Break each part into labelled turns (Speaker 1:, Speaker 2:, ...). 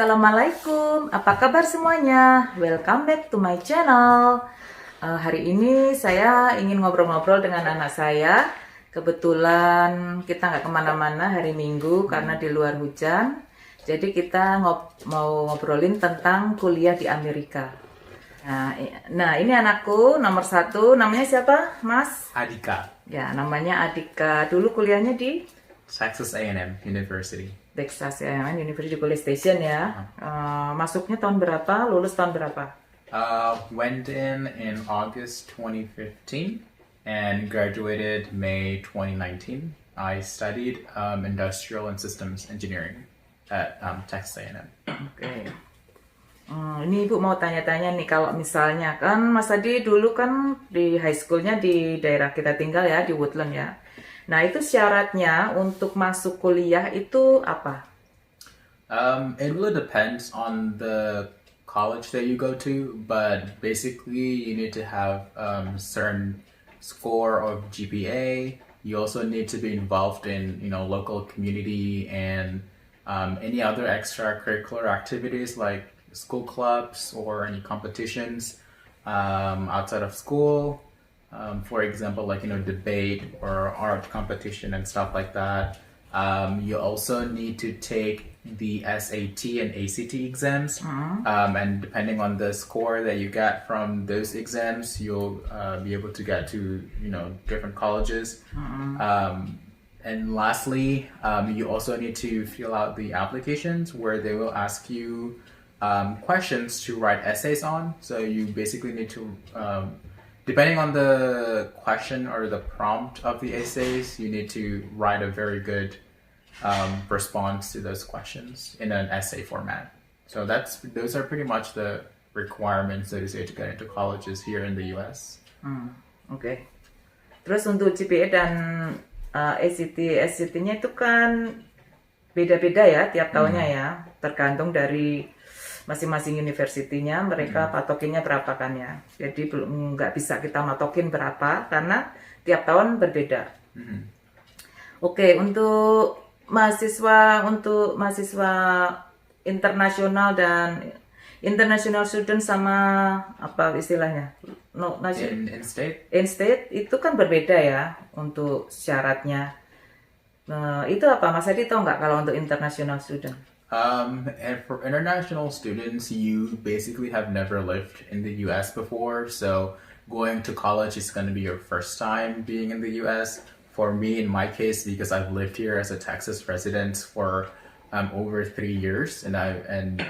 Speaker 1: Assalamualaikum, apa kabar semuanya? Welcome back to my channel. Hari ini saya ingin ngobrol-ngobrol dengan anak saya. Kebetulan kita nggak kemana-mana hari Minggu karena di luar hujan. Jadi kita mau ngobrolin tentang kuliah di Amerika. Nah, ini anakku nomor 1, namanya siapa, Mas?
Speaker 2: Adika.
Speaker 1: Ya, namanya Adika. Dulu kuliahnya di
Speaker 2: Texas A&M University.
Speaker 1: Texas A&M University Kuliah Station ya. Masuknya tahun berapa? Lulus tahun berapa?
Speaker 2: Went in August 2015 and graduated May 2019. I studied industrial and systems engineering at Texas A&M.
Speaker 1: Oke. Ini Ibu mau tanya-tanya nih, kalau misalnya kan Mas Adi dulu kan di high schoolnya di daerah kita tinggal ya, di Woodland ya. Nah, itu syaratnya untuk masuk kuliah itu apa?
Speaker 2: It really depends on the college that you go to, but basically you need to have certain score of GPA. You also need to be involved in local community and any other extracurricular activities like school clubs or any competitions outside of school. For example, like debate or art competition and stuff like that. You also need to take the SAT and ACT exams, and depending on the score that you get from those exams, you'll be able to get to different colleges. And lastly, you also need to fill out the applications where they will ask you questions to write essays on. So you basically need to depending on the question or the prompt of the essays, you need to write a very good response to those questions in an essay format. So those are pretty much the requirements, so to say, to get into colleges here in the US.
Speaker 1: Oke. Terus untuk GPA dan SAT-nya itu kan beda-beda ya tiap tahunnya ya, tergantung dari masing-masing universitinya, mereka patokinnya berapa kan ya. Jadi nggak bisa kita matokin berapa karena tiap tahun berbeda. Oke, untuk mahasiswa internasional dan international student sama apa istilahnya? In state itu kan berbeda ya untuk syaratnya. Itu apa Mas Adi tahu nggak kalau untuk international student?
Speaker 2: And for international students, you basically have never lived in the US before, so going to college is going to be your first time being in the US. For me, in my case, because I've lived here as a Texas resident for over 3 years, and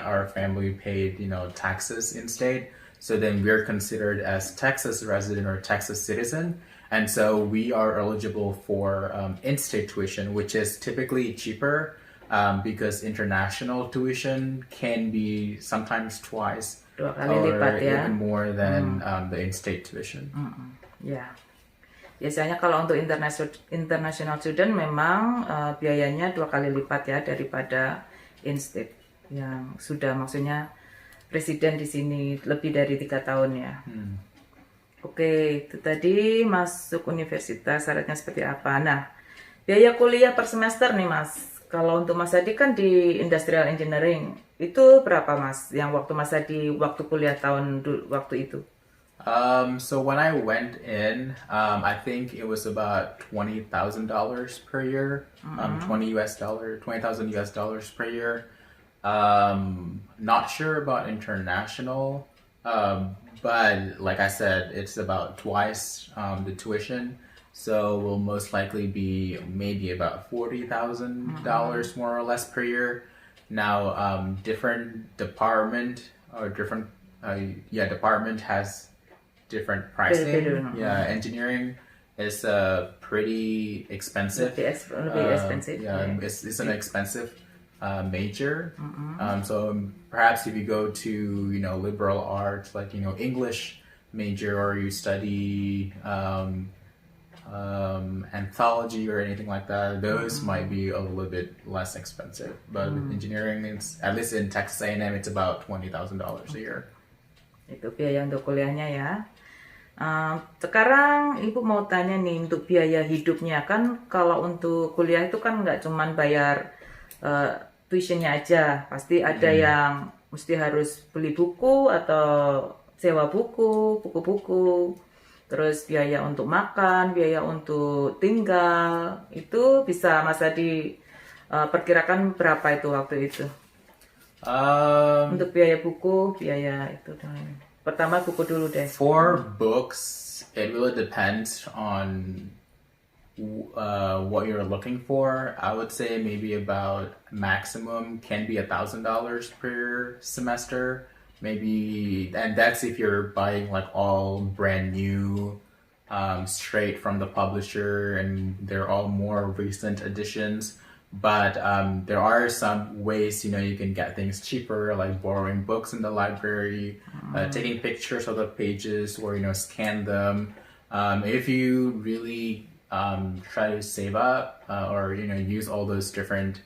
Speaker 2: our family paid taxes in state, so then we're considered as Texas resident or Texas citizen, and so we are eligible for in-state tuition, which is typically cheaper. Because international tuition can be sometimes twice
Speaker 1: Dua kali
Speaker 2: or
Speaker 1: lipat ya.
Speaker 2: even more than the in-state tuition.
Speaker 1: Ya, biasanya kalau untuk international student memang biayanya 2 kali lipat ya daripada in-state yang sudah maksudnya residen di sini lebih dari 3 tahun ya. Oke, itu tadi masuk universitas syaratnya seperti apa. Nah, biaya kuliah per semester nih Mas. Kalau untuk Mas Adi kan di industrial engineering, itu berapa Mas? Yang waktu Mas Adi waktu kuliah waktu itu?
Speaker 2: So when I went in, I think it was about $20,000 per year, $20,000 per year. Not sure about international, but like I said, it's about twice the tuition. So will most likely be maybe about $40,000 more or less per year. Now, different department or department has different pricing. Engineering is pretty expensive.
Speaker 1: Lebih expensive.
Speaker 2: It's an expensive major. So perhaps if you go to liberal arts like English major, or you study anthology or anything like that, those might be a little bit less expensive. But with engineering, it's at least in Texas A&M, it's about $20,000 a year.
Speaker 1: Itu biaya untuk kuliahnya ya. Sekarang Ibu mau tanya nih untuk biaya hidupnya kan, kalau untuk kuliah itu kan nggak cuman bayar tuitionnya aja. Pasti ada yang mesti harus beli buku atau sewa buku, buku-buku. Terus biaya untuk makan, biaya untuk tinggal. Itu bisa Mas Adi perkirakan berapa itu waktu itu? Untuk biaya buku, biaya itu. Pertama buku dulu deh.
Speaker 2: For books, it really depends on what you're looking for. I would say maybe about maximum can be $1,000 per semester. Maybe, and that's if you're buying like all brand new, straight from the publisher, and they're all more recent editions. But there are some ways, you can get things cheaper, like borrowing books in the library, taking pictures of the pages, or scan them. If you really try to save up, or use all those different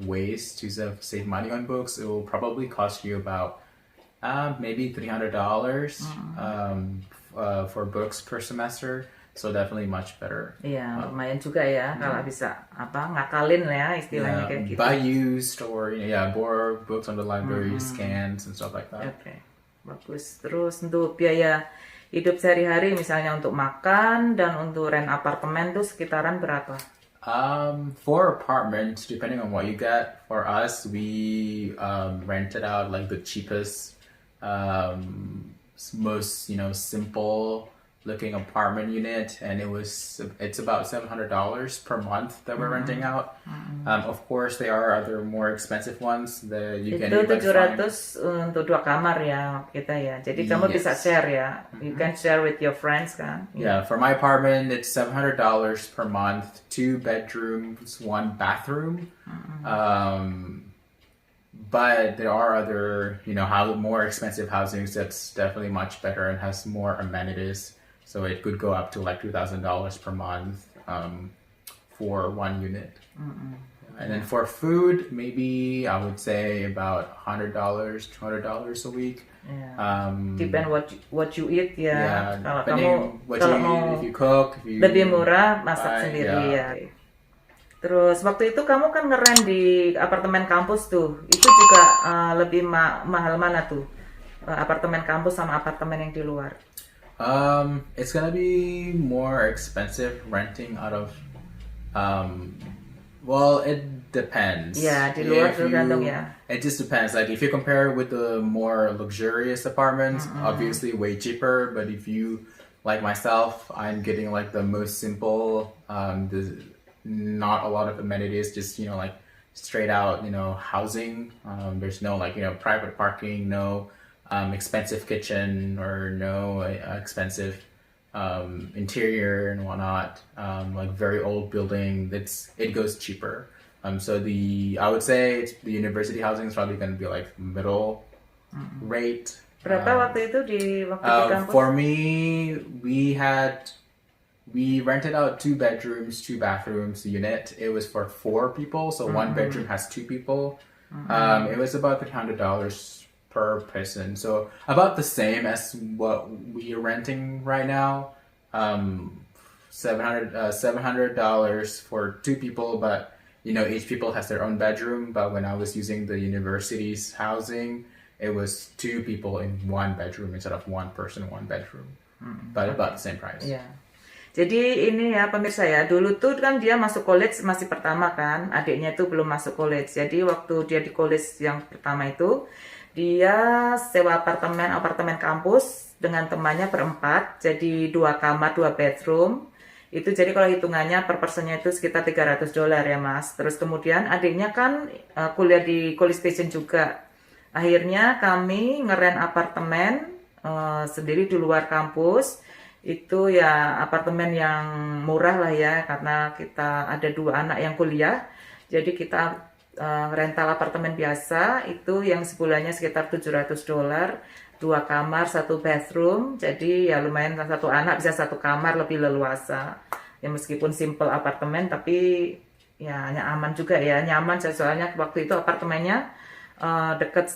Speaker 2: ways to save money on books, it will probably cost you about maybe $300 for books per semester. So definitely much better.
Speaker 1: Iya, lumayan juga ya kalau bisa ngakalin ya istilahnya kayak gitu.
Speaker 2: Buy used or borrow books on the library, scans and stuff like that.
Speaker 1: Oke, bagus. Terus untuk biaya hidup sehari-hari misalnya untuk makan dan untuk rent apartemen tuh sekitaran berapa?
Speaker 2: For apartments, depending on what you get, for us we rented out like the cheapest, most simple looking apartment unit, and it's about $700 per month that we're renting out. Of course, there are other more expensive ones that you can
Speaker 1: Itu
Speaker 2: even
Speaker 1: 700 untuk 2 kamar ya kita ya. Jadi kamu bisa share ya. You can share with your friends kan.
Speaker 2: Yeah, for my apartment it's $700 per month, 2 bedrooms, 1 bathroom. But there are other, more expensive housings that's definitely much better and has more amenities. So it could go up to like $2,000 per month for 1 unit. And then for food, maybe I would say about $100, $200 a week.
Speaker 1: Yeah. Depend what you eat ya.
Speaker 2: Yeah,
Speaker 1: Kalau
Speaker 2: depending
Speaker 1: kamu
Speaker 2: what you eat, if you cook, if you
Speaker 1: lebih murah masak
Speaker 2: buy,
Speaker 1: sendiri ya. Terus waktu itu kamu kan ngeren di apartemen kampus tuh. Itu juga lebih mahal mana tuh? Apartemen kampus sama apartemen yang di luar?
Speaker 2: It's gonna be more expensive renting out of, well, it depends.
Speaker 1: Yeah, di luar tergantung ya.
Speaker 2: It just depends. Like if you compare with the more luxurious apartments, obviously way cheaper. But if you, like myself, I'm getting like the most simple, not a lot of amenities, just like straight out, housing. There's no like private parking, no expensive kitchen, or no expensive interior and whatnot. Like very old building, it goes cheaper. So I would say the university housing is probably going to be like middle rate.
Speaker 1: Berapa waktu itu di kampus?
Speaker 2: For me, we rented out 2 bedrooms, 2 bathrooms unit. It was for 4 people, so 1 bedroom has 2 people. It was about $300 per person, so about the same as what we are renting right now. $700 for 2 people, but each people has their own bedroom. But when I was using the university's housing, it was 2 people in 1 bedroom instead of 1 person 1 bedroom, but about the same price.
Speaker 1: Yeah. Jadi ini ya pemirsa ya, dulu tuh kan dia masuk college masih pertama kan, adiknya itu belum masuk college. Jadi waktu dia di college yang pertama itu, dia sewa apartemen kampus dengan temannya berempat, jadi 2 kamar 2 bedroom. Itu jadi kalau hitungannya per personnya itu sekitar $300 ya mas. Terus kemudian adiknya kan kuliah di college station juga. Akhirnya kami ngeren apartemen sendiri di luar kampus. Itu ya apartemen yang murah lah ya, karena kita ada 2 anak yang kuliah. Jadi kita rental apartemen biasa itu yang sebulannya sekitar $700, 2 kamar 1 bathroom. Jadi ya lumayan, 1 anak bisa 1 kamar, lebih leluasa ya, meskipun simple apartemen tapi ya aman juga ya, nyaman. Soalnya waktu itu apartemennya dekat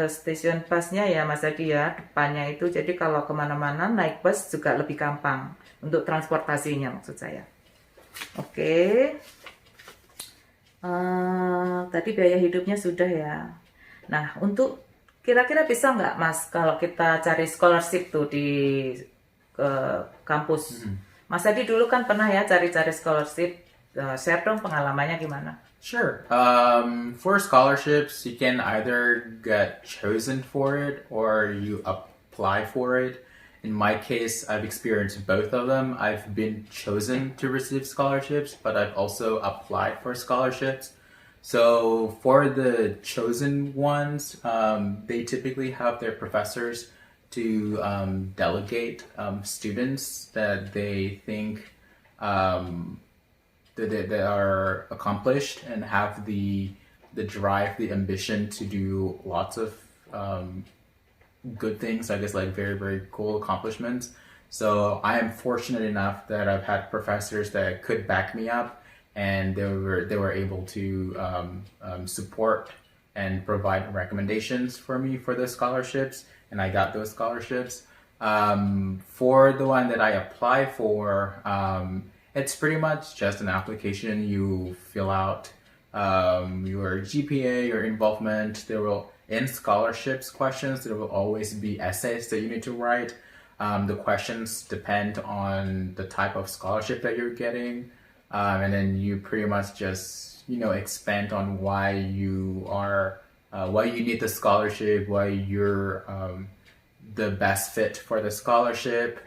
Speaker 1: stasiun busnya ya Mas Adi ya, depannya itu. Jadi kalau kemana-mana naik bus juga lebih gampang untuk transportasinya, maksud saya. Oke. Tadi biaya hidupnya sudah ya. Nah, untuk kira-kira bisa nggak Mas kalau kita cari scholarship tuh di ke kampus? Mas Adi dulu kan pernah ya cari-cari scholarship. Share dong pengalamannya gimana?
Speaker 2: Sure. For scholarships, you can either get chosen for it or you apply for it. In my case, I've experienced both of them. I've been chosen to receive scholarships, but I've also applied for scholarships. So for the chosen ones, they typically have their professors to delegate students that they think that are accomplished and have the drive, the ambition to do lots of good things, I guess, like very, very cool accomplishments. So I am fortunate enough that I've had professors that could back me up, and they were able to support and provide recommendations for me for the scholarships, and I got those scholarships. For the one that I apply for, it's pretty much just an application. You fill out your GPA, your involvement. There will, in scholarships questions, there will always be essays that you need to write. The questions depend on the type of scholarship that you're getting. And then you pretty much just, expand on why you need the scholarship, why you're the best fit for the scholarship.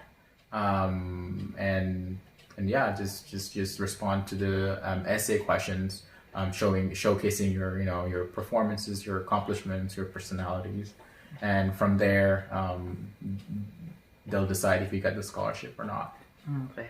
Speaker 2: And yeah, just respond to the essay questions, showcasing your performances, your accomplishments, your personalities, and from there they'll decide if you get the scholarship or not.
Speaker 1: Oke.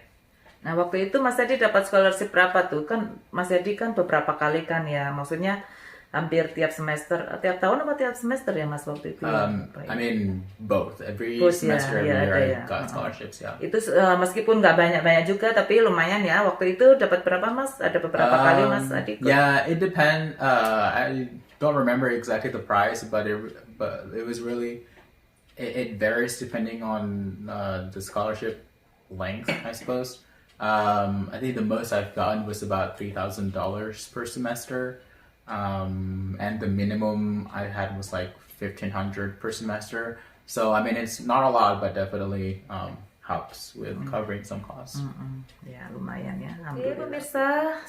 Speaker 1: Nah, waktu itu Mas Adi dapat scholarship berapa tuh? Kan Mas Adi kan beberapa kali kan ya, maksudnya hampir tiap semester, tiap tahun apa tiap semester ya Mas waktu itu?
Speaker 2: I mean both. Every
Speaker 1: Both,
Speaker 2: semester,
Speaker 1: ya,
Speaker 2: every year
Speaker 1: ada ya.
Speaker 2: I got scholarships. Yeah.
Speaker 1: Itu meskipun nggak banyak-banyak juga, tapi lumayan ya. Waktu itu dapat berapa Mas? Ada beberapa kali Mas Adi?
Speaker 2: Yeah, it depends. I don't remember exactly the price, but it was really it varies depending on the scholarship length, I suppose. I think the most I've gotten was about $3,000 per semester. And the minimum I had was like $1,500 per semester. So I mean, it's not a lot, but definitely helps with covering some costs.
Speaker 1: Ya lumayan ya. Oke pemirsa,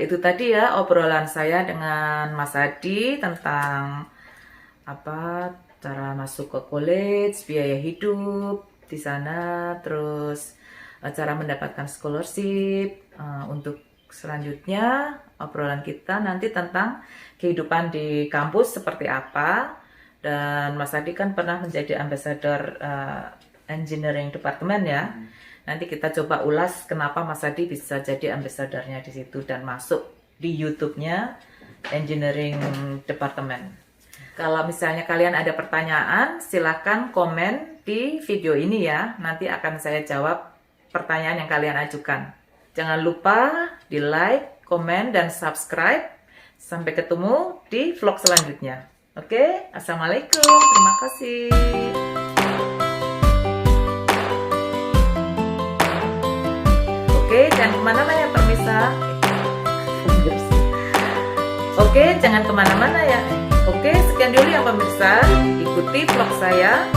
Speaker 1: itu tadi ya obrolan saya dengan Mas Adi tentang apa cara masuk ke college, biaya hidup di sana, terus cara mendapatkan scholarship. Untuk selanjutnya obrolan kita nanti tentang kehidupan di kampus seperti apa, dan Mas Adi kan pernah menjadi ambassador engineering department ya. Nanti kita coba ulas kenapa Mas Adi bisa jadi ambassadornya di situ dan masuk di YouTube-nya engineering department. Kalau misalnya kalian ada pertanyaan, silahkan komen di video ini ya. Nanti akan saya jawab pertanyaan yang kalian ajukan. Jangan lupa di like, komen, dan subscribe. Sampai ketemu di vlog selanjutnya. Oke, assalamualaikum. Terima kasih. Oke, jangan kemana-mana ya pemirsa. Oke, jangan kemana-mana ya. Oke, sekian dulu ya pemirsa. Ikuti vlog saya.